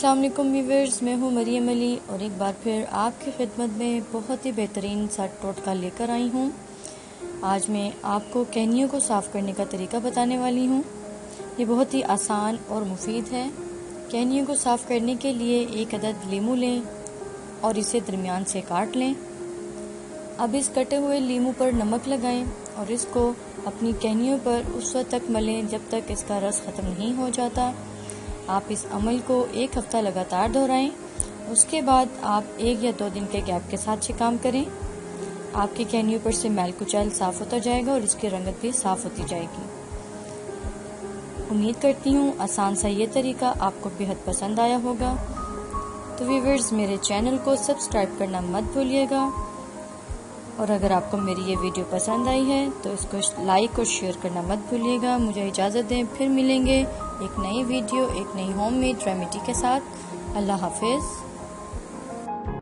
अस्सलाम वालेकुम व्यूअर्स, मैं हूँ मरियम अली और एक बार फिर आपकी खिदमत में बहुत ही बेहतरीन सा टोटका लेकर आई हूँ। आज मैं आपको कहनियों को साफ़ करने का तरीका बताने वाली हूँ। ये बहुत ही आसान और मुफीद है। कहनियों को साफ़ करने के लिए एक अदद लीमू लें और इसे दरमियान से काट लें। अब इस कटे हुए लीमू पर नमक लगाएं और इसको अपनी कहनियों पर उस वक्त तक मलें जब तक इसका रस ख़त्म नहीं हो जाता। आप इस अमल को एक हफ़्ता लगातार दोहराएं। उसके बाद आप 1 या 2 दिन के गैप के साथ ये काम करें। आपकी कहनियों पर से मैल कुचैल साफ़ होता जाएगा और इसकी रंगत भी साफ़ होती जाएगी। उम्मीद करती हूँ आसान सा ये तरीका आपको बेहद पसंद आया होगा। तो व्यूअर्स, मेरे चैनल को सब्सक्राइब करना मत भूलिएगा और अगर आपको मेरी ये वीडियो पसंद आई है तो इसको लाइक और शेयर करना मत भूलिएगा। मुझे इजाज़त दें, फिर मिलेंगे एक नई वीडियो, एक नई होममेड रेमेडी के साथ। अल्लाह हाफिज़।